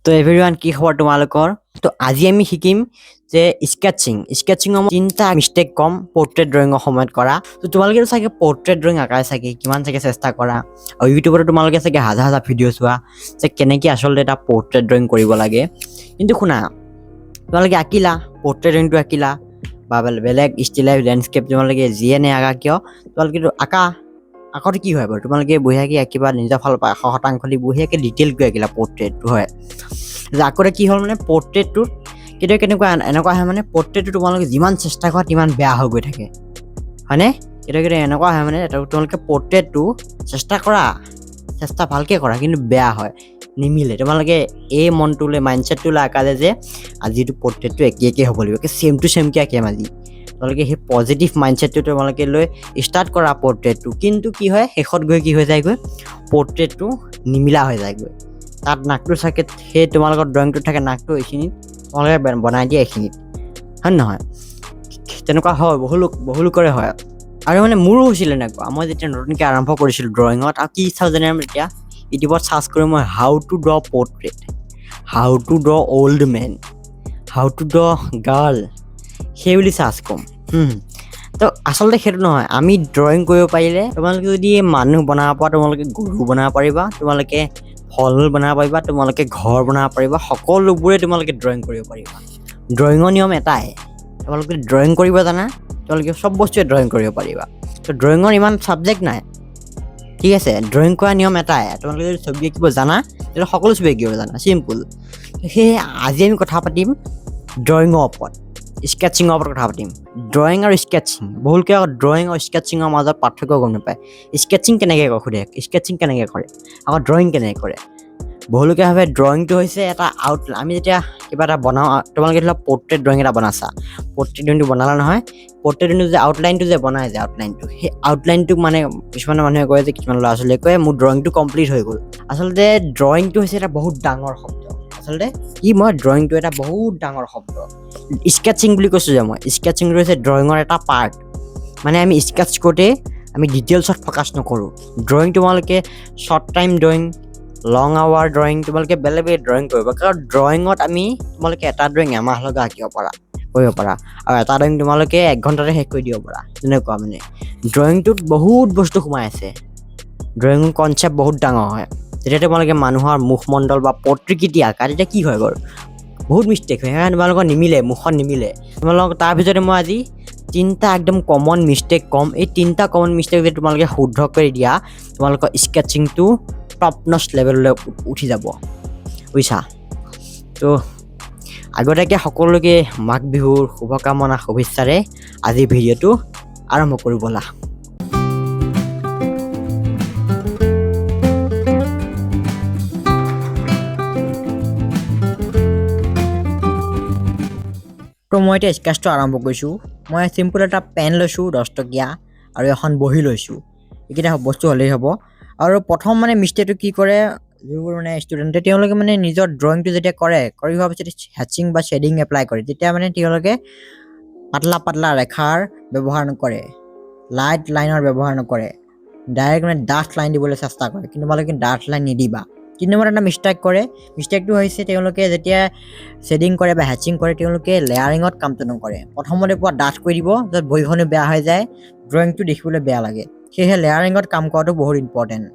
তো এভৰিৱান কি খবৰ তোমালোকৰ তো আজি আমি শিকিম যে স্কেচিং তিনটা মিস্টেক কম পোৰ্ট্ৰেট ড্ৰয়িঙৰ সময়ত কৰা তো তোমালোকে চাগে পোৰ্ট্ৰেট ড্ৰয়িং আঁকাই চাগে কিমান চাগে চেষ্টা কৰা আৰু ইউটিউবত তোমালোকে চাগে হাজাৰ হাজাৰ ভিডিঅ' চোৱা যে কেনেকৈ আচলতে এটা পোৰ্ট্ৰেট ড্ৰয়িং কৰিব লাগে কিন্তু শুনা তোমালোকে আঁকিলা পোৰ্ট্ৰেট ড্ৰয়িংটো আঁকিলা বা বেলেগ ষ্টিল লাইফ লেণ্ডস্কেপ তোমালোকে যিয়ে নে আঁকা কিয় তোমালোকে আঁকতে কি হয় বাৰু তোমালোকে বঢ়িয়াকৈ আঁকিবা নিজৰ ফালৰ পৰা 100% দি বঢ়িয়াকৈ ডিটেইল কৰি আঁকিলা পোৰ্ট্ৰেটটো হয় আঁকতে কি হ'ল মানে পোৰ্ট্ৰেটটো কেনেকুৱা এনেকুৱা হয় মানে পোৰ্ট্ৰেটটো তোমালোকে যিমান চেষ্টা কৰা তিমান বেয়া হৈ গৈ থাকে হয়নে কেতিয়াবা এনেকুৱা হয় মানে তোমালোকে পোৰ্ট্ৰেটটো চেষ্টা ভালকৈ কৰা কিন্তু বেয়া হয় নিমিলে তোমালোকে এই মনটোলৈ মাইণ্ডছেটটোলৈ আঁকালে যে আজিটো পোৰ্ট্ৰেটটো একে হ'ব লাগিব চেম টু চেমকৈ আঁকিম আজি তোমালোকে সেই পজিটিভ মাইণ্ডছেটটো তোমালোকে লৈ ষ্টাৰ্ট কৰা পোৰ্ট্ৰেটটো কিন্তু কি হয় শেষত গৈ কি হৈ যায়গৈ পোৰ্ট্ৰেটটো নিমিলা হৈ যায়গৈ তাত নাকটো চাগে সেই তোমালোকৰ ড্ৰয়িংটো থাকে নাকটো এইখিনিত তোমালোকে বনাই দিয়া এইখিনিত হয় নহয় তেনেকুৱা হয় বহুলোকৰে হয় আৰু মানে মোৰো হৈছিলে এনেকুৱা মই যেতিয়া নতুনকৈ আৰম্ভ কৰিছিলোঁ ড্ৰয়িঙত আৰু কি চাওঁ জানে এতিয়া ইউটিউবত চাৰ্চ কৰি মই how to draw portrait how to draw old men how to draw girl সেই বুলি চাৰ্চ কৰিম তো আচলতে সেইটো নহয় আমি ড্ৰয়িং কৰিব পাৰিলে তোমালোকে যদি মানুহ বনাব পৰা তোমালোকে গৰু বনাব পাৰিবা তোমালোকে ফল মূল বনাব পাৰিবা তোমালোকে ঘৰ বনাব পাৰিবা সকলোবোৰে তোমালোকে ড্ৰয়িং কৰিব পাৰিবা ড্ৰয়িঙৰ নিয়ম এটাই তোমালোকে ড্ৰয়িং কৰিব জানা তোমালোকে চব বস্তুৱে ড্ৰয়িং কৰিব পাৰিবা তো ড্ৰয়িঙৰ ইমান ছাবজেক্ট নাই ঠিক আছে ড্ৰয়িং কৰা নিয়ম এটাই তোমালোকে যদি ছবি আঁকিব জানা তেতিয়া সকলো ছবি আঁকিব জানা চিম্পুল সেয়ে আজি আমি কথা পাতিম ড্ৰয়িঙৰ ওপৰত স্কেচিঙৰ ওপৰত কথা পাতিম ড্ৰয়িং আৰু স্কেচিং বহুলোকে ড্ৰয়িং আৰু স্কেচিঙৰ মাজত পাৰ্থক্য গম নাপায় স্কেচিং কেনেকৈ সোধে স্কেচিং কেনেকৈ কৰে আকৌ ড্ৰয়িং কেনেকৈ কৰে বহুলোকে ভাবে ড্ৰয়িংটো হৈছে এটা আউটলাইন আমি যেতিয়া কিবা এটা বনাওঁ তোমালোকে ধৰি লওক পোৰ্ট্ৰেট ড্ৰয়িং এটা বনাইছা পোৰ্ট্ৰেট ড্ৰয়িংটো বনালা নহয় পোৰ্ট্ৰেট ড্ৰয়িংটো যে আউটলাইনটো যে বনাই যে আউটলাইনটো সেই আউটলাইনটোক মানে কিছুমান মানুহে কয় যে কিছুমান ল'ৰা ছোৱালীয়ে কয় মোৰ ড্ৰয়িংটো কমপ্লিট হৈ গ'ল আচলতে ড্ৰয়িংটো হৈছে এটা বহুত ডাঙৰ শব্দ আচলতে ড্ৰয়িংটো এটা বহুত ডাঙৰ শব্দ স্কেচিং বুলি কৈছোঁ যে মই স্কেচিংটো হৈছে ড্ৰয়িঙৰ এটা পাৰ্ট মানে আমি স্কেচ কৰোঁতে আমি ডিটেইলছত ফ'কাছ নকৰোঁ ড্ৰয়িং তোমালোকে শ্বৰ্ট টাইম ড্ৰয়িং লং আৱাৰ ড্ৰয়িং তোমালোকে বেলেগ ড্ৰয়িং কৰিব কাৰণ ড্ৰয়িঙত তোমালোকে এটা ড্ৰয়িং এমাহ লগা আঁকিব কৰিব পাৰা আৰু এটা ড্ৰয়িং তোমালোকে 1 ঘণ্টাতে শেষ কৰি দিব পাৰা তেনেকুৱা মানে ড্ৰয়িংটোত বহুত বস্তু সোমাই আছে ড্ৰয়িং কনচেপ্ট বহুত ডাঙৰ হয় যেতিয়া তোমালোকে মানুহৰ মুখমণ্ডল বা প্ৰতিকৃতি আঁকা তেতিয়া কি হয় বাৰু বহুত মিষ্টেক হয় সেইকাৰণে তোমালোকৰ মুখত নিমিলে তোমালোকক তাৰ ভিতৰতে মই আজি 3টা একদম কমন মিষ্টেক কম এই 3টা কমন মিষ্টেক যদি তোমালোকে শুদ্ধ কৰি দিয়া তোমালোকৰ স্কেচিংটো টপ নচ লেভেললৈ উঠি যাব বুজিছা তো আগতীয়াকৈ সকলোকে মাঘ বিহুৰ শুভকামনা শুভেচ্ছাৰে আজি ভিডিঅ'টো আৰম্ভ কৰোঁ ব'লা তো মই এতিয়া স্কেচটো আৰম্ভ কৰিছোঁ মই চিম্পুল এটা পেন লৈছোঁ 10 টকীয়া আৰু এখন বহি লৈছোঁ এইকেইটা বস্তু হ'লেই হ'ব আৰু প্ৰথম মানে মিষ্টেকটো কি কৰে যিবোৰ মানে ষ্টুডেণ্টে তেওঁলোকে মানে নিজৰ ড্ৰয়িংটো যেতিয়া কৰি হোৱাৰ পিছত হেচিং বা শ্বেডিং এপ্লাই কৰে তেতিয়া মানে তেওঁলোকে পাতলা ৰেখাৰ ব্যৱহাৰ নকৰে লাইট লাইনৰ ব্যৱহাৰ নকৰে ডাইৰেক্ট মানে ডাঠ লাইন দিবলৈ চেষ্টা কৰে কিন্তু তোমালোকে ডাঠ লাইন নিদিবা 3 নম্বৰ এটা মিষ্টেকটো হৈছে তেওঁলোকে যেতিয়া শ্বেডিং কৰে বা হেচিং কৰে তেওঁলোকে লেয়াৰিঙত কামটো নকৰে প্ৰথমতে পুৰা ডাঠ কৰি দিব য'ত বহিখনো বেয়া হৈ যায় ড্ৰয়িংটো দেখিবলৈ বেয়া লাগে সেয়েহে লেয়াৰিঙত কাম কৰাটো বহুত ইম্পৰ্টেণ্ট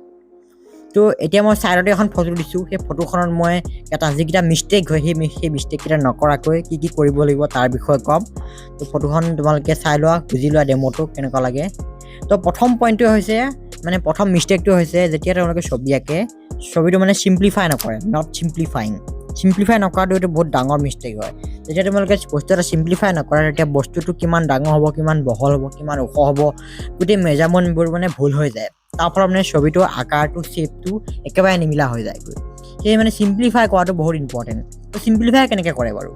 তো এতিয়া মই চাইডতে এখন ফটো দিছোঁ সেই ফটোখনত মই যিকেইটা মিষ্টেক হয় সেই মিষ্টেককেইটা নকৰাকৈ কি কৰিব লাগিব তাৰ বিষয়ে ক'ম তো ফটোখন তোমালোকে চাই লোৱা বুজি লোৱা ডেম'টো কেনেকুৱা লাগে তো প্ৰথম পইণ্টটো হৈছে মানে প্ৰথম মিষ্টেকটো হৈছে যেতিয়া তেওঁলোকে ছবি আঁকে ছবিটো মানে চিম্প্লিফাই নকৰে নট চিম্প্লিফাই নকৰাটো এইটো বহুত ডাঙৰ মিষ্টেক হয় যেতিয়া তোমালোকে বস্তু এটা চিম্প্লিফাই নকৰা তেতিয়া বস্তুটো কিমান ডাঙৰ হ'ব কিমান বহল হ'ব কিমান ওখ হ'ব গোটেই মেজাৰমেণ্টবোৰ মানে ভুল হৈ যায় তাৰ ফলত মানে ছবিটো আকাৰটো শ্বেপটো একেবাৰে নিমিলা হৈ যায়গৈ সেয়ে মানে চিম্প্লিফাই কৰাটো বহুত ইম্পৰ্টেণ্ট তো চিম্প্লিফাই কেনেকৈ কৰে বাৰু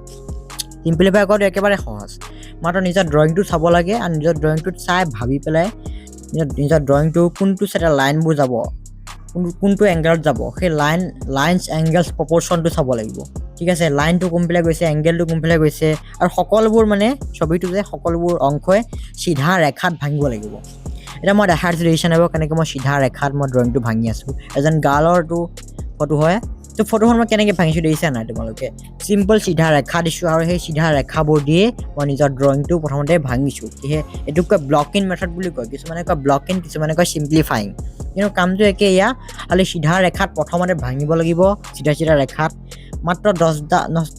চিম্প্লিফাই কৰাটো একেবাৰে সহজ মাত্ৰ নিজৰ ড্ৰয়িংটো চাব লাগে আৰু নিজৰ ড্ৰয়িংটোত চাই ভাবি পেলাই নিজৰ ড্ৰয়িংটো কোনটো চাইডে লাইনবোৰ যাব কোনটো এংগেলত যাব সেই লাইনছ এংগেলছ প্ৰপ'ৰ্শ্যনটো চাব লাগিব ঠিক আছে লাইনটো কোনফালে গৈছে এংগেলটো কোনফালে গৈছে আৰু সকলোবোৰ মানে ছবিটো যে সকলোবোৰ অংশই চিধা ৰেখাত ভাঙিব লাগিব এটা মই দেখাইছোঁ ৰিলেশ্যন হ'ব কেনেকৈ মই চিধা ৰেখাত মই ড্ৰয়িংটো ভাঙি আছোঁ এজন গাৰ্লৰটো ফটো হয় তো ফটোখন মই কেনেকৈ ভাঙিছোঁ দেখিছা নাই তোমালোকে চিম্পল চিধা ৰেখা দিছোঁ আৰু সেই চিধা ৰেখাবোৰ দিয়ে মই নিজৰ ড্ৰয়িংটো প্ৰথমতে ভাঙিছোঁ সেয়ে এইটোক কয় ব্লকিং মেথড বুলি কয় কিছুমানে কয় ব্লকিং কিছুমানে কয় চিম্পলিফাইং কিন্তু কামটো একে এয়া খালি চিধা ৰেখাত প্ৰথমতে ভাঙিব লাগিব চিধা ৰেখাত মাত্ৰ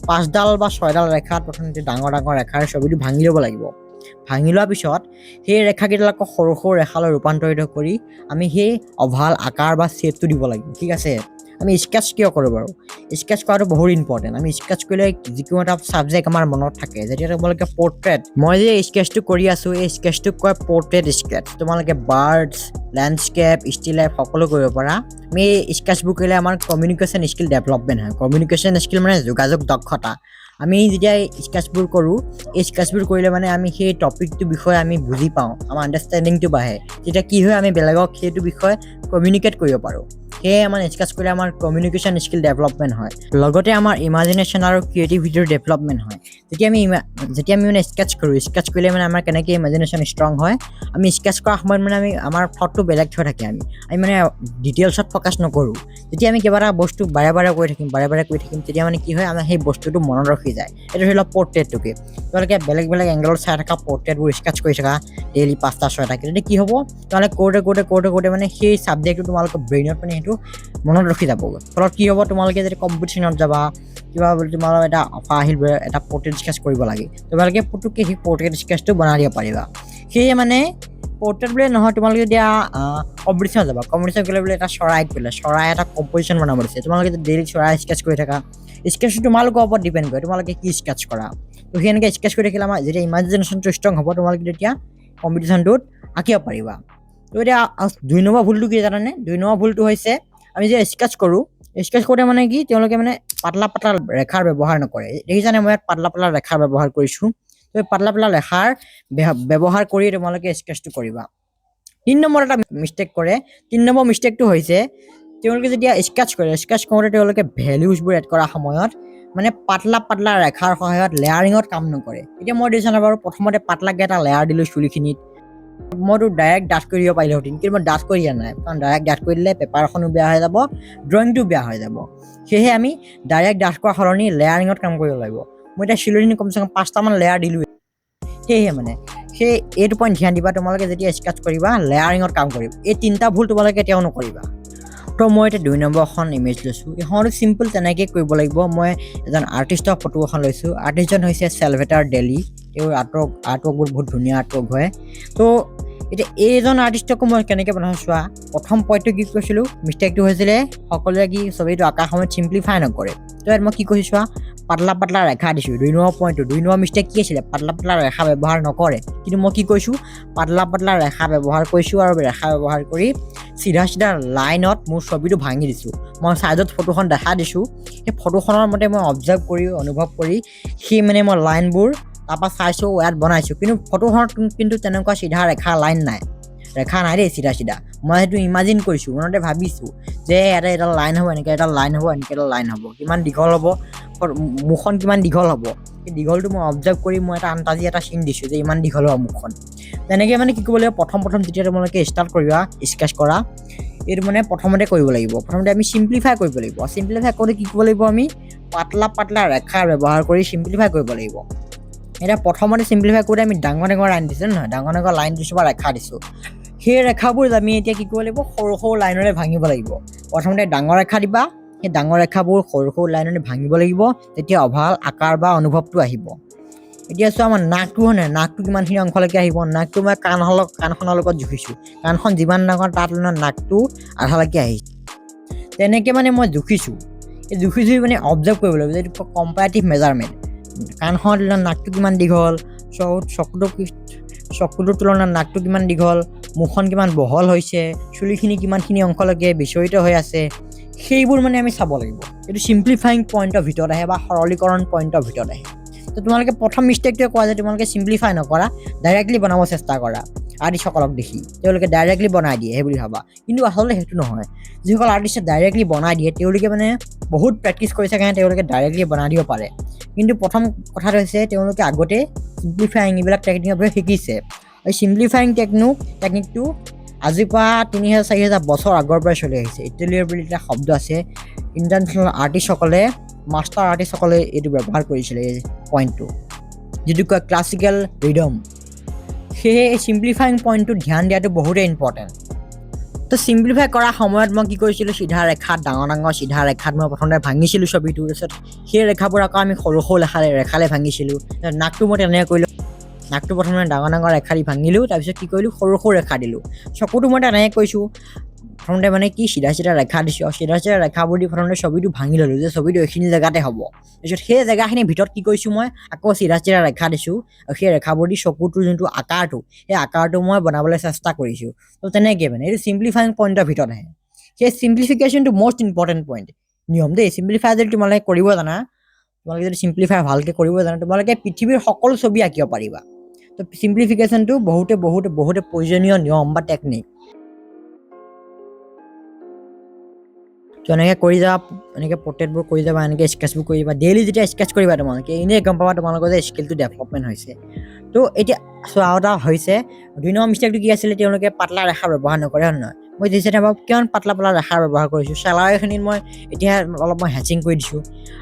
5ডাল বা 6ডাল ৰেখাত প্ৰথমতে ডাঙৰ ৰেখাৰ ছবিটো ভাঙি ল'ব লাগিব ভাঙি লোৱাৰ পিছত সেই ৰেখাকেইডালক সৰু ৰেখালৈ ৰূপান্তৰিত কৰি আমি সেই অভাল আকাৰ বা শ্বেপটো দিব লাগিব ঠিক আছে আমি স্কেচ কিয় কৰোঁ বাৰু স্কেচ কৰাটো বহুত ইম্পৰ্টেণ্ট আমি স্কেচ কৰিলে যিকোনো এটা ছাবজেক্ট আমাৰ মনত থাকে যেতিয়া তোমালোকে পৰ্ট্ৰেট মই যে স্কেচটো কৰি আছোঁ এই স্কেচটোক কয় পৰ্ট্ৰেট স্কেচ তোমালোকে বাৰ্ডছ লেণ্ডস্কেপ ষ্টিল লাইফ সকলো কৰিব পাৰা আমি এই স্কেচবোৰ কৰিলে আমাৰ কমিউনিকেশ্যন স্কিল ডেভেলপমেণ্ট হয় কমিউনিকেশ্যন স্কিল মানে যোগাযোগ দক্ষতা আমি যেতিয়া স্কেচবোৰ কৰোঁ এই স্কেচবোৰ কৰিলে মানে আমি সেই টপিকটোৰ বিষয়ে আমি বুজি পাওঁ আমাৰ আণ্ডাৰষ্টেণ্ডিংটো বাঢ়ে তেতিয়া কি হয় আমি বেলেগক সেইটো বিষয়ে কমিউনিকেট কৰিব পাৰোঁ সেয়ে আমাৰ স্কেচ কৰিলে আমাৰ কমিউনিকেশ্যন স্কিল ডেভেলপমেণ্ট হয় লগতে আমাৰ ইমাজিনেশ্যন আৰু ক্ৰিয়েটিভিটিৰ ডেভেলপমেণ্ট হয় যেতিয়া আমি মানে স্কেচ কৰিলে মানে আমাৰ কেনেকৈ ইমাজিনেশ্যন ষ্ট্ৰং হয় আমি স্কেচ কৰাৰ সময়ত মানে আমাৰ থটটো বেলেগ হৈ থাকে আমি মানে ডিটেইলছত ফ'কাছ নকৰোঁ যেতিয়া আমি কিবা এটা বস্তু বাৰে বাৰে কৈ থাকিম তেতিয়া মানে কি হয় আমাৰ সেই বস্তুটো মনত ৰখি যায় এইটো ধৰি লওক পৰ্ট্ৰেটটোকে তোমালোকে বেলেগ এংগলত চাই থকা পৰ্ট্ৰেটবোৰ স্কেচ কৰি থকা ডেইলি 5টা 6টা তেতিয়া কি হ'ব তোমালোকে কৰোঁতে মানে সেই ছাবজেক্টটো তোমালোকৰ ব্ৰেইনত মানে সেইটো মনত ৰখি যাবগৈ ফলত কি হ'ব তোমালোকে যদি কম্পিটিশ্যনত যাবা কিবা বোলে তোমালোকৰ এটা অফাৰ আহিল বোলে এটা পৰ্ট্ৰেট স্কেচ কৰিব লাগে তোমালোকে পুটুককৈ সেই পৰ্ট্ৰেট স্কেচটো বনাই দিব পাৰিবা সেয়ে মানে পৰ্ট্ৰেট বোলে নহয় তোমালোকে এতিয়া কম্পিটিশ্যনত যাবা কম্পিটিশ্যন কৰিলে বোলে এটা চৰাই এটা কম্পজিশ্যন বনাব দিছে তোমালোকে ডেইলি চৰাই স্কেচ কৰি থাকা স্কেচটো তোমালোকৰ ওপৰত ডিপেণ্ড কৰে তোমালোকে কি স্কেচ কৰা তো সেনেকৈ স্কেচ কৰি থাকিলে আমাৰ যেতিয়া ইমাজিনেশ্যনটো ষ্ট্ৰং হ'ব তোমালোকে তেতিয়া কম্পিটিশ্যনটোত আঁকিব পাৰিবা তো এতিয়া 2 নম্বৰ ভুলটো কি জানানে 2 নম্বৰ ভুলটো হৈছে আমি যে স্কেচ কৰোঁতে মানে কি তেওঁলোকে মানে পাতলা ৰেখাৰ ব্যৱহাৰ নকৰে দেখিছানে মই ইয়াত পাতলা ৰেখাৰ ব্যৱহাৰ কৰিছোঁ তো পাতলা ৰেখাৰ ব্যৱহাৰ কৰি তোমালোকে স্কেচটো কৰিবা 3 নম্বৰ এটা মিষ্টেক কৰে 3 নম্বৰ মিষ্টেকটো হৈছে তেওঁলোকে যেতিয়া স্কেচ কৰোঁতে তেওঁলোকে ভেলিউজবোৰ এড কৰাৰ সময়ত মানে পাতলা ৰেখাৰ সহায়ত লেয়াৰিঙত কাম নকৰে এতিয়া মই দেখিছানে বাৰু প্ৰথমতে পাতলাকৈ এটা লেয়াৰ দিলোঁ চুলিখিনিত মইতো ডাইৰেক্ট ডাঠ কৰি দিব পাৰিলোহেঁতেন কিন্তু মই ডাঠ কৰি দিয়া নাই কাৰণ ডাইৰেক্ট ডাঠ কৰি দিলে পেপাৰখনো বেয়া হৈ যাব ড্ৰয়িংটো বেয়া হৈ যাব সেয়েহে আমি ডাইৰেক্ট ডাঠ কৰা সলনি লেয়াৰিঙত কাম কৰিব লাগিব মই এতিয়া চুলিখিনি কমচে কম 5টামান লেয়াৰ দিলোঁ সেয়েহে মানে এইটো পইণ্ট ধ্যান দিবা তোমালোকে যেতিয়া স্কেচ কৰিবা লেয়াৰিঙত কাম কৰিবা এই 3টা ভুল তোমালোকে কেতিয়াও নকৰিবা তো মই এতিয়া 2 নম্বৰখন ইমেজ লৈছোঁ এইখনতো চিম্পল তেনেকৈ কৰিব লাগিব মই এজন আৰ্টিষ্টৰ ফটো এখন লৈছোঁ আৰ্টিষ্টজন হৈছে চেলভেটাৰ ডেলি তেওঁৰ আৰ্টৱৰ্কবোৰ বহুত ধুনীয়া আৰ্টৱৰ্ক হয় তো এতিয়া এইজন আৰ্টিষ্টকো মই কেনেকৈ বনাওঁ চোৱা প্ৰথম পইণ্টটো কি কৈছিলোঁ মিষ্টেকটো হৈছিলে সকলোৱে কি ছবিটো আঁকাৰ সময়ত চিম্পলিফাই নকৰে তো ইয়াত মই কি কৈছোঁ চোৱা পাতলা ৰেখা দিছোঁ 2 নম্বৰ পইণ্টটো 2 নম্বৰ মিষ্টেক কি আছিলে পাতলা ৰেখা ব্যৱহাৰ নকৰে কিন্তু মই কি কৈছোঁ পাতলা ৰেখা ব্যৱহাৰ কৰিছোঁ আৰু ৰেখা ব্যৱহাৰ কৰি চিধা লাইনত মোৰ ছবিটো ভাঙি দিছোঁ মই ছাইডত ফটোখন দেখা দিছোঁ সেই ফটোখনৰ মতে মই অবজাৰ্ভ কৰি অনুভৱ কৰি সেই মানে মই লাইনবোৰ তাৰপৰা চাইছোঁ ইয়াত বনাইছোঁ কিন্তু ফটোখনত কিন্তু তেনেকুৱা চিধা ৰেখা নাই দেই চিধা মই সেইটো ইমাজিন কৰিছোঁ মনতে ভাবিছোঁ যে এটা লাইন হ'ব এনেকৈ এটা লাইন হ'ব কিমান দীঘল হ'ব মুখখন কিমান দীঘল হ'ব সেই দীঘলটো মই অবজাৰ্ভ কৰি মই এটা আন্তাজি এটা চিন দিছোঁ যে ইমান দীঘল হ'ব মুখখন তেনেকৈ মানে কি কৰিব লাগিব প্ৰথম যেতিয়া তোমালোকে ষ্টাৰ্ট কৰিবা স্কেচ কৰা এইটো মানে প্ৰথমতে কৰিব লাগিব প্ৰথমতে আমি চিম্পলিফাই কৰিব লাগিব চিম্পলিফাই কৰোঁতে কি কৰিব লাগিব আমি পাতলা ৰেখা ব্যৱহাৰ কৰি চিম্পলিফাই কৰিব লাগিব এতিয়া প্ৰথমতে চিম্পলিফাই কৰোঁতে আমি ডাঙৰ লাইন দিছোঁ নহয় ডাঙৰ লাইন দিছোঁ বা ৰেখা দিছোঁ সেই ৰেখাবোৰ আমি এতিয়া কি কৰিব লাগিব সৰু লাইনেৰে ভাঙিব লাগিব প্ৰথমতে ডাঙৰ ৰেখা দিবা সেই ডাঙৰ ৰেখাবোৰ সৰু লাইনেৰে ভাঙিব লাগিব তেতিয়া অভাল আকাৰ বা অনুভৱটো আহিব এতিয়া চোৱা আমাৰ নাকটো কিমানখিনি অংশলৈকে আহিব নাকটো মই কাণখনৰ লগত জুখিছোঁ কাণখন যিমান ডাঙৰ তাত নাকটো আধালৈকে আহিছে তেনেকৈ মানে মই জুখিছোঁ মানে অবজাৰ্ভ কৰিব লাগিব এইটো কম্পাৰেটিভ মেজাৰমেণ্ট কাণখনৰ তুলনাত নাকটো কিমান দীঘল চকুটোৰ তুলনাত নাকটো কিমান দীঘল মুখখন কিমান বহল হৈছে চুলিখিনি কিমানখিনি অংশলৈকে বিচৰিত হৈ আছে সেইবোৰ মানে আমি চাব লাগিব এইটো চিম্পলিফাইং পইণ্টৰ ভিতৰত আহে বা সৰলীকৰণ পইণ্টৰ ভিতৰত আহে তো তোমালোকে প্ৰথম মিষ্টেকটোৱে কোৱা যে তোমালোকে চিম্পলিফাই নকৰা ডাইৰেক্টলি বনাব চেষ্টা কৰা আৰ্টিষ্টসকলক দেখি তেওঁলোকে ডাইৰেক্টলি বনাই দিয়ে সেই বুলি ভাবা কিন্তু আচলতে সেইটো নহয় যিসকল আৰ্টিষ্টে ডাইৰেক্টলি বনাই দিয়ে তেওঁলোকে মানে বহুত প্ৰেক্টিচ কৰিছে কাৰণে তেওঁলোকে ডাইৰেক্টলি বনাই দিব পাৰে কিন্তু প্ৰথম কথাটো হৈছে তেওঁলোকে আগতে চিম্পলিফাইং এইবিলাক টেকনিকবোৰ শিকিছে এই চিম্পলিফাইং টেকনিকটো আজিৰ পৰা 3000-4000 বছৰ আগৰ পৰাই চলি আহিছে ইটেলিয়াৰ বুলি এটা শব্দ আছে ইণ্টাৰনেশ্যনেল আৰ্টিষ্টসকলে মাষ্টাৰ আৰ্টিষ্টসকলে এইটো ব্যৱহাৰ কৰিছিলে এই পইণ্টটো যিটো কয় ক্লাছিকেল ৰিডম সেয়ে এই চিম্প্লিফাইং পইণ্টটো ধ্যান দিয়াটো বহুতেই ইম্পৰ্টেণ্ট তো চিম্প্লিফাই কৰা সময়ত মই কি কৰিছিলোঁ সিধা ৰেখাত ডাঙৰ সিধা ৰেখাত মই প্ৰথমতে ভাঙিছিলোঁ ছবিটো তাৰপিছত সেই ৰেখাবোৰ আকৌ আমি সৰু সৰু ৰেখালে ভাঙিছিলোঁ নাকটো মই তেনেকৈ কৰিলোঁ নাকটো প্ৰথমে ডাঙৰ ৰেখা দি ভাঙিলোঁ তাৰপিছত কি কৰিলোঁ সৰু সৰু ৰেখা দিলোঁ চকুটো মই তেনেকৈ কৈছোঁ প্ৰথমতে মানে কি সিধা ৰেখা দিছোঁ আৰু সিধা ৰেখাবোৰ দি প্ৰথমতে ছবিটো ভাঙি ল'লোঁ যে ছবিটো এইখিনি জেগাতে হ'ব তাৰপিছত সেই জেগাখিনিৰ ভিতৰত কি কৰিছোঁ মই আকৌ সিধা ৰেখা দিছোঁ আৰু সেই ৰেখাবোৰ দি চকুটোৰ যোনটো আকাৰটো সেই আকাৰটো মই বনাবলৈ চেষ্টা কৰিছোঁ তো তেনেকৈ মানে এইটো চিম্প্লিফাইং পইণ্টৰ ভিতৰত আহে সেই চিম্প্লিফিকেশ্যনটো মষ্ট ইম্পৰ্টেণ্ট পইণ্ট নিয়ম দেই চিম্প্লিফাই যদি তোমালোকে কৰিব জানা তোমালোকে যদি চিম্প্লিফাই ভালকৈ কৰিব জানা তোমালোকে পৃথিৱীৰ সকলো ছবি আঁকিব পাৰিবা তো চিম্প্লিফিকেশ্যনটো বহুতে প্ৰয়োজনীয় নিয়ম বা টেকনিক তো এনেকৈ কৰি যাবা এনেকৈ পৰ্ট্ৰেটবোৰ কৰি যাবা এনেকৈ স্কেচবোৰ কৰি যাবা ডেইলি যেতিয়া স্কেচ কৰিবা তোমালোকে এনেই গম পাবা তোমালোকৰ যে স্কিলটো ডেভেলপমেণ্ট হৈছে তো এতিয়া চোৱা আৰু এটা হৈছে 2 নম্বৰ মিষ্টেকটো কি আছিলে তেওঁলোকে পাতলা ৰেখা ব্যৱহাৰ নকৰে হয় নহয় মই দিছে ভাবো কিমান পাতলা ৰেখা ব্যৱহাৰ কৰিছোঁ চেলাৰখিনিত মই এতিয়া অলপ মই হেচিং কৰি দিছোঁ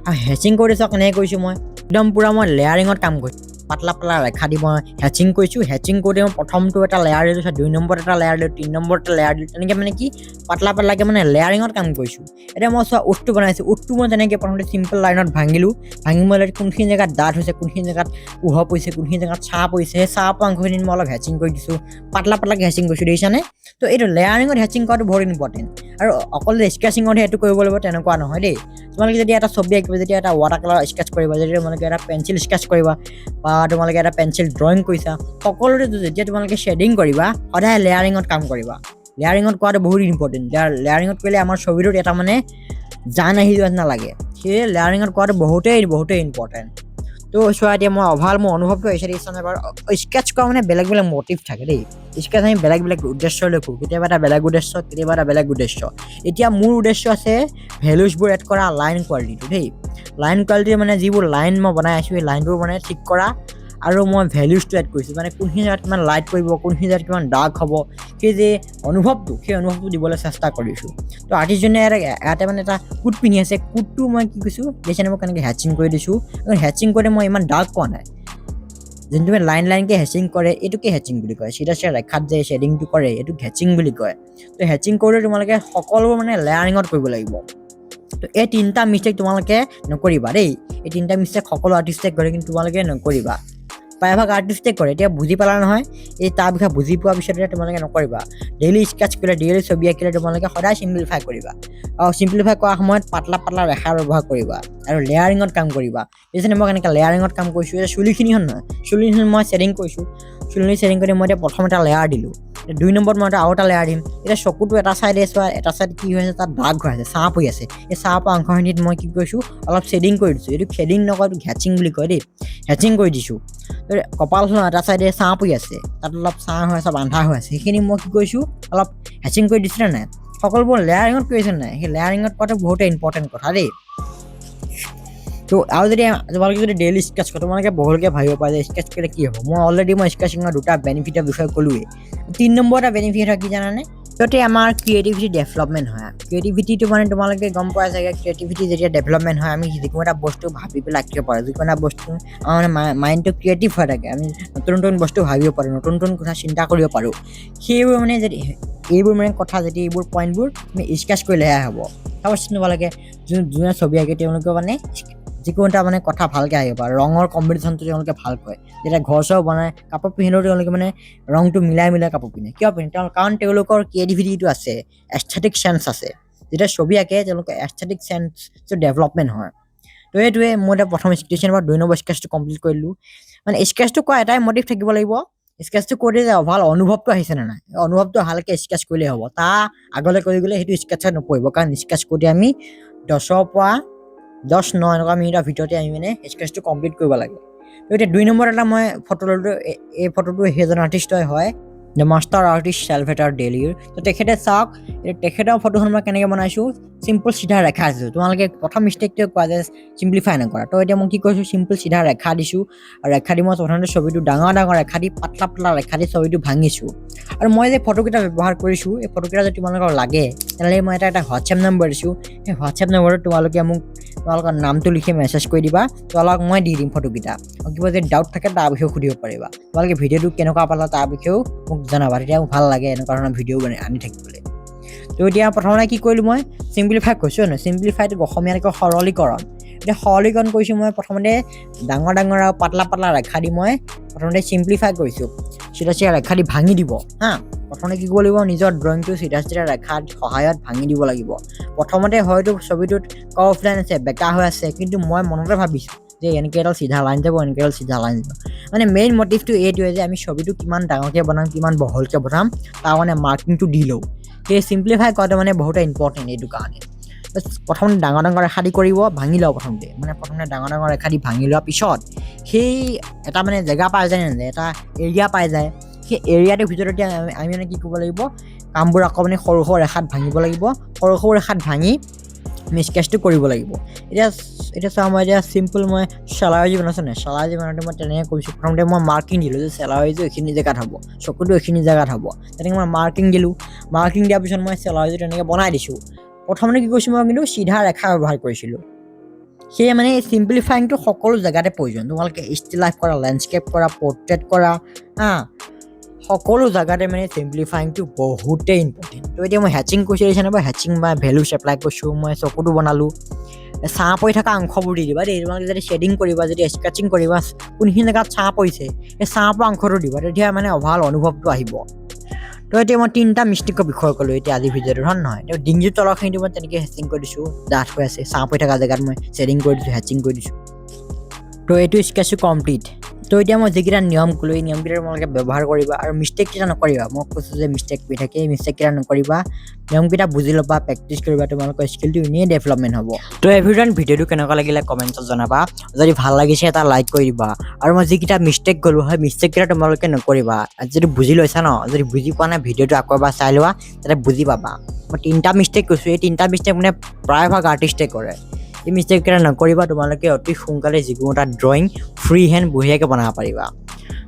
আৰু হেচিং কৰি দিছোঁ কেনেকৈ কৰিছোঁ মই একদম পূৰা মই লেয়াৰিঙত কাম কৰিছোঁ পাতলা ৰেখা দি মই হেচিং কৰিছোঁ হেচিং কৰি মই প্ৰথমটো এটা লেয়াৰ দিলোঁ 2 নম্বৰ এটা লেয়াৰ দিলোঁ 3 নম্বৰ এটা লেয়াৰ দিলোঁ তেনেকৈ মানে কি পাতলাকৈ মানে লেয়াৰিঙত কাম কৰিছোঁ এতিয়া মই চোৱা উঠটো বনাইছোঁ উঠটো মই তেনেকৈ প্ৰথমতে চিম্পল লাইনত ভাঙি মেলি কোনখিনি জেগাত ডাঠ হৈছে কোনখিনি জেগাত পোহৰ পৰিছে কোনখিনি জেগাত ছাঁ পৰিছে সেই ছাঁ পৰা অংশখিনি মই অলপ হেচিং কৰি দিছোঁ পাতলাকৈ হেচিং কৰিছোঁ দেখিছানে তো এইটো লেয়াৰিঙত হেচিং কৰাটো বহুত ইম্পৰ্টেণ্ট আৰু অকল স্কেচিঙতহে এইটো কৰিব লাগিব তেনেকুৱা নহয় দেই তোমালোকে যদি এটা ছবি আঁকিবা যেতিয়া এটা ৱাটাৰ কালাৰ স্কেচ কৰিবা যদি তোমালোকে এটা পেঞ্চিল স্কেচ কৰিবা বা তোমালোকে এটা পেঞ্চিল ড্ৰয়িং কৰিছা সকলোতে যেতিয়া তোমালোকে শ্বেডিং কৰিবা সদায় লেয়াৰিঙত কাম কৰিবা লেয়াৰিঙত কৰাটো বহুত ইম্পৰ্টেণ্ট লেয়াৰিঙত কৰিলে আমাৰ ছবিটোত এটা মানে জান আহি যোৱা নালাগে সেয়ে লেয়াৰিঙত কৰাটো বহুতেই ইম্পৰ্টেণ্ট তো চোৱা এতিয়া মই মোৰ অনুভৱটো হৈছে দেখিছানে বাৰু স্কেচ কৰা মানে বেলেগ মটিভ থাকে দেই স্কেচ আমি বেলেগ উদ্দেশ্য লিখোঁ কেতিয়াবা এটা বেলেগ উদ্দেশ্য কেতিয়াবা এটা বেলেগ উদ্দেশ্য এতিয়া মোৰ উদ্দেশ্য আছে ভেলুজবোৰ এড কৰা লাইন কোৱালিটিটো দেই লাইন কোৱালিটি মানে যিবোৰ লাইন মই বনাই আছোঁ সেই লাইনবোৰ মানে ঠিক কৰা আৰু মই ভেলুজটো এড কৰিছোঁ মানে কোনখিনি জেগাত কিমান লাইট পৰিব কোনখিনি জেগাত কিমান ডাৰ্ক হ'ব সেই যে অনুভৱটো দিবলৈ চেষ্টা কৰিছোঁ তো আৰ্টিষ্টজনে ইয়াতে মানে এটা কোট পিন্ধি আছে কোটটো মই কি কৈছোঁ দেখিছেনে মই কেনেকৈ হেচিং কৰি দিছোঁ হেচিং কৰি মই ইমান ডাৰ্ক পোৱা নাই যোনটো লাইনকৈ হেচিং কৰে এইটোকে হেচিং বুলি কয় সিধা ৰেখাত যে শ্বেডিংটো কৰে এইটোক হেচিং বুলি কয় তো হেচিং কৰোঁতে তোমালোকে সকলোবোৰ মানে লেয়াৰিঙত কৰিব লাগিব তো এই 3টা মিষ্টেক তোমালোকে নকৰিবা দেই এই 3টা মিষ্টেক সকলো আৰ্টিষ্টে কৰে কিন্তু তোমালোকে নকৰিবা প্ৰায়ভাগ আৰ্টিষ্টে কৰে এতিয়া বুজি পালা নহয় এই তাৰ বিষয়ে বুজি পোৱাৰ পিছত তোমালোকে নকৰিবা ডেইলি স্কেচ কৰিলে ডেইলি ছবি আঁকিলে তোমালোকে সদায় চিম্প্লিফাই কৰিবা আৰু চিম্প্লিফাই কৰাৰ সময়ত পাতলা ৰেখা ব্যৱহাৰ কৰিবা আৰু লেয়াৰিঙত কাম কৰিবা যেনে মই কেনেকৈ লেয়াৰিঙত কাম কৰিছোঁ এতিয়া চুলিখিনি নহয় চুলিখিনি মই শ্বেডিং কৰিছোঁ চুলি শ্বেডিং কৰি মই এতিয়া প্ৰথম এটা লেয়াৰ দিলোঁ 2 নম্বৰত মই আৰু এটা লেয়াৰ দিম এতিয়া চকুটো এটা চাইডে চোৱা এটা চাইড কি হৈ আছে তাত দাগ হৈ আছে ছাঁ পৰি আছে এই ছাঁ পৰা অংশখিনিত মই কি কৰিছোঁ অলপ শ্বেডিং কৰি দিছোঁ এইটো শ্বেডিং নকয় এইটো হেচিং বুলি কয় দেই হেচিং কৰি দিছোঁ কপালখন এটা চাইডে ছাঁ পৰি আছে তাত অলপ ছাঁ হৈ আছে বান্ধা হৈ আছে সেইখিনি মই কি কৰিছোঁ অলপ হেচিং কৰি দিছোঁ নে নাই সকলোবোৰ লেয়াৰিঙত কৰিছে নাই সেই লেয়াৰিঙত কৰাটো বহুতেই ইম্পৰ্টেণ্ট কথা দেই তো আৰু যদি তোমালোকে যদি ডেইলি স্কেচ কৰা তোমালোকে বহুতকৈ ভাবিব পাৰা যে স্কেচ কৰিলে কি হ'ব মই অলৰেডি স্কেচিঙৰ 2টা বেনিফিটৰ বিষয়ে ক'লোৱেই 3 নম্বৰ এটা বেনিফিট হয় কি জানানে য'তে আমাৰ ক্ৰিয়েটিভিটি ডেভেলপমেণ্ট হয় ক্ৰিয়েটিভিটিটো মানে তোমালোকে গম পোৱা চাগে ক্ৰিয়েটিভিটি যেতিয়া ডেভেলপমেণ্ট হয় আমি যিকোনো এটা বস্তু ভাবি পেলাই আঁকিব পাৰোঁ যিকোনো এটা বস্তু আমাৰ মানে মাইণ্ডটো ক্ৰিয়েটিভ হৈ থাকে আমি নতুন বস্তু ভাবিব পাৰোঁ নতুন কথা চিন্তা কৰিব পাৰোঁ সেইবোৰ মানে যদি এইবোৰ মানে কথা যদি এইবোৰ পইণ্টবোৰ আমি স্কেচ কৰিলেহে হ'ব চাবচোন তোমালোকে যোনে ছবি আঁকে তেওঁলোকে মানে যিকোনো এটা মানে কথা ভালকৈ আহিব পাৰে ৰঙৰ কম্বিনেশ্যনটো তেওঁলোকে ভাল কয় যেতিয়া ঘৰ চৰ বনাই কাপোৰ পিন্ধিলেও তেওঁলোকে মানে ৰংটো মিলাই কাপোৰ পিন্ধে কিয় পিন্ধে কাৰণ তেওঁলোকৰ ক্ৰিয়েটিভিটিটো আছে এস্থেটিক চেন্স আছে যেতিয়া ছবি আঁকে তেওঁলোকৰ এস্থেটিক চেন্সটো ডেভেলপমেণ্ট হয় তো এইটোৱে মই এতিয়া প্ৰথম স্কেচৰ পৰা 2 নম্বৰ স্কেচটো কমপ্লিট কৰিলোঁ মানে স্কেচটো কৰা এটাই মটিভ থাকিব লাগিব স্কেচটো কৰি যে ভাল অনুভৱটো আহিছে নে নাই অনুভৱটো ভালকৈ স্কেচ কৰিলেই হ'ব তাৰ আগলৈ কৰি গ'লে সেইটো স্কেচত নপৰিব কাৰণ স্কেচ কৰি আমি 10ৰ পৰা 10 এনেকুৱা মিনিটৰ ভিতৰতে আমি মানে স্কেচটো কমপ্লিট কৰিব লাগে তো এতিয়া 2 নম্বৰত এটা মই ফটো ল'লোঁ এই ফটোটো সেইজন আৰ্টিষ্টৰ হয় দ্য মাষ্টাৰ আৰ্টিষ্ট চেলভেটাৰ ডেলিৰ তো তেখেতে চাওক তেখেতৰ ফটোখন মই কেনেকৈ বনাইছোঁ চিম্পল চিধা ৰেখা দিছোঁ তোমালোকে প্ৰথম মিষ্টেকটোৱে কোৱা যে চিম্প্লিফাই নকৰা তো এতিয়া মই কি কৰিছোঁ চিম্পল চিধা ৰেখা দিছোঁ আৰু ৰেখা দি মই প্ৰথমতে ছবিটো ডাঙৰ ডাঙৰ ৰেখা দি পাতলা পাতলা ৰেখা দি ছবিটো ভাঙিছোঁ আৰু মই যে ফটোকেইটা ব্যৱহাৰ কৰিছোঁ এই ফটোকেইটা যদি তোমালোকৰ লাগে তেনেহ'লে মই এটা হোৱাটছএপ নম্বৰ দিছোঁ সেই হোৱাটছএপ নম্বৰত তোমালোকে মোক তোমালোকৰ নামটো লিখি মেছেজ কৰি দিবা তোমালোকক মই দি দিম ফটোকেইটা আৰু কিবা যদি ডাউট থাকে তাৰ বিষয়েও সুধিব পাৰিবা তোমালোকে ভিডিঅ'টো কেনেকুৱা পালা তাৰ বিষয়েও মোক জনাবা তেতিয়া মোক ভাল লাগে এনেকুৱা ধৰণৰ ভিডিঅ' আনি থাকিবলৈ তো এতিয়া প্ৰথমতে কি কৰিলোঁ মই চিম্প্লিফাই কৈছোঁ নহয় চিম্প্লিফাইটো অসমীয়াত কয় সৰলীকৰণ এতিয়া সৰলীকৰণ কৰিছোঁ মই প্ৰথমতে ডাঙৰ ডাঙৰ আৰু পাতলা পাতলা ৰেখা দি মই প্ৰথমতে চিম্প্লিফাই কৰিছোঁ চিধা চিধা ৰেখা দি ভাঙি দিব হা প্ৰথমতে কি কৰিব লাগিব নিজৰ ড্ৰয়িংটো চিধা চিধা ৰেখাৰ সহায়ত ভাঙি দিব লাগিব প্ৰথমতে হয়তো ছবিটোত কাৰ্ভ লাইন আছে বেকা হৈ আছে কিন্তু মই মনতে ভাবিছোঁ যে এনেকৈ এডাল চিধা লাইন যাব এনেকৈ এডাল চিধা লাইন যাব মানে মেইন মটিভটো এইটোৱে যে আমি ছবিটো কিমান ডাঙৰকৈ বনাম কিমান বহলকৈ বনাম তাৰ মানে মাৰ্কিংটো দি লওঁ সেই চিম্প্লিফাই কৰাটো মানে বহুতে ইম্পৰ্টেণ্ট এইটো কাৰণে প্ৰথমতে ডাঙৰ ডাঙৰ ৰেখা দি কৰিব ভাঙি লওঁ প্ৰথমতে ডাঙৰ ডাঙৰ ৰেখা দি ভাঙি লোৱাৰ পিছত সেই এটা মানে জেগা পাই যায় নে এটা এৰিয়া পাই যায় সেই এৰিয়াটোৰ ভিতৰত আমি মানে কি কৰিব লাগিব কামবোৰ আকৌ মানে সৰু সৰু ৰেখাত ভাঙিব লাগিব সৰু সৰু ৰেখাত ভাঙি আমি স্কেচটো কৰিব লাগিব এতিয়া চাওঁ মই এতিয়া চিম্পল মই চেলাউৰি বনাইছোঁ নাই চেলাউৰি বনাওঁতে মই তেনেকৈ কৰিছোঁ প্ৰথমতে মই মাৰ্কিং দিলোঁ যে চেলাউৰিটো এইখিনি জেগাত হ'ব চকুটো এইখিনি জেগাত হ'ব তেনেকৈ মই মাৰ্কিং দিলোঁ মাৰ্কিং দিয়াৰ পিছত মই চেলাউৰিটো তেনেকৈ বনাই দিছোঁ প্ৰথমতে কি কৰিছোঁ মই কিন্তু চিধা ৰেখা ব্যৱহাৰ কৰিছিলোঁ সেয়ে মানে এই চিম্প্লিফাইংটো সকলো জেগাতে প্ৰয়োজন তোমালোকে ষ্টিল লাইফ কৰা লেণ্ডস্কেপ কৰা পৰ্ট্ৰেট কৰা সকলো জেগাতে মানে চিম্প্লিফাইংটো বহুতেই ইম্পৰ্টেণ্ট তো এতিয়া মই হেচিং কৈছোঁ বা হেচিং বা ভেলুছ এপ্লাই কৰিছোঁ মই চকুটো বনালোঁ ছাঁ পৰি থকা অংশবোৰ দি দিবা দেই তোমালোকে যদি শ্বেডিং কৰিবা যদি স্কেচিং কৰিবা কোনখিনি জেগাত ছাঁ পৰিছে সেই ছাঁ পৰা অংশটো দিবা তেতিয়া মানে অভাল অনুভৱটো আহিব তো এতিয়া মই 3টা মিষ্টেকৰ বিষয়ে ক'লোঁ এতিয়া আজি ভিডিঅ'টো হয় নহয় এতিয়া ডিঙিৰ তলৰখিনিটো মই তেনেকৈ হেচিং কৰি দিছোঁ ডাঠ হৈ আছে ছাঁ পৰি থকা জেগাত মই শ্বেডিং কৰি দিছোঁ হেচিং কৰি দিছোঁ তো এইটো স্কেচটো কমপ্লিট তো এতিয়া মই যিকেইটা নিয়ম ক'লোঁ এই নিয়মকেইটা তোমালোকে ব্যৱহাৰ কৰিবা আৰু মিষ্টেককেইটা নকৰিবা মই কৈছোঁ যে মিষ্টেক কৰি থাকে এই মিষ্টেককেইটা নকৰিবা নিয়মকেইটা বুজি ল'বা প্ৰেক্টিছ কৰিবা তোমালোকৰ স্কিলটো এনেই ডেভেলপমেণ্ট হ'ব তো এভৰিৱান ভিডিঅ'টো কেনেকুৱা লাগিলে কমেণ্টছত জনাবা যদি ভাল লাগিছে এটা লাইক কৰি দিবা আৰু মই যিকেইটা মিষ্টেক ক'লোঁ সেই মিষ্টেককেইটা তোমালোকে নকৰিবা যদি বুজি লৈছা ন যদি বুজি পোৱা নাই ভিডিঅ'টো আকৌ এবাৰ চাই লোৱা তেতিয়া বুজি পাবা মই 3টা মিষ্টেক কৈছোঁ এই 3টা মিষ্টেক মানে প্ৰায়ভাগ আৰ্টিষ্টে কৰে এই মিষ্টেককেইটা নকৰিবা তোমালোকে অতি সোনকালে যিকোনো এটা ড্ৰয়িং ফ্ৰী হেণ্ড বঢ়িয়াকৈ বনাব পাৰিবা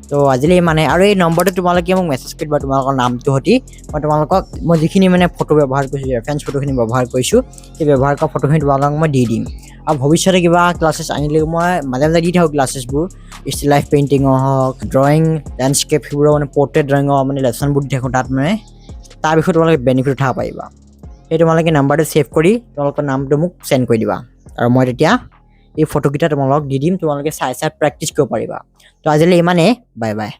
তো আজিলৈ মানে আৰু এই নম্বৰটো তোমালোকে মোক মেছেজ কৰিবা তোমালোকৰ নামটো সৈতে মই তোমালোকক মই যিখিনি মানে ফটো ব্যৱহাৰ কৰিছোঁ ৰেফাৰেঞ্চ ফটোখিনি ব্যৱহাৰ কৰিছোঁ সেই ব্যৱহাৰ কৰা ফটোখিনি তোমালোকক মই দি দিম আৰু ভৱিষ্যতে কিবা ক্লাছেছ আনিলেও মই মাজে মাজে দি থাকোঁ ক্লাছেছবোৰ ষ্টিল লাইফ পেইণ্টিঙৰ হওক ড্ৰয়িং লেণ্ডস্কেপ সেইবোৰৰ মানে পৰ্ট্ৰেট ড্ৰয়িঙৰ মানে লেচনবোৰ দি থাকোঁ তাত মানে তাৰ বিষয়ে তোমালোকে বেনিফিট উঠাব পাৰিবা সেই তোমালোকে নাম্বাৰটো ছেভ কৰি তোমালোকৰ নামটো মোক চেণ্ড কৰি দিবা আৰু মই তেতিয়া এই ফটোকেইটা তোমালোকক দি দিম তোমালোকে চাই প্ৰেক্টিছ কৰিব পাৰিবা তো আজিলৈ ইমানেই বাই বাই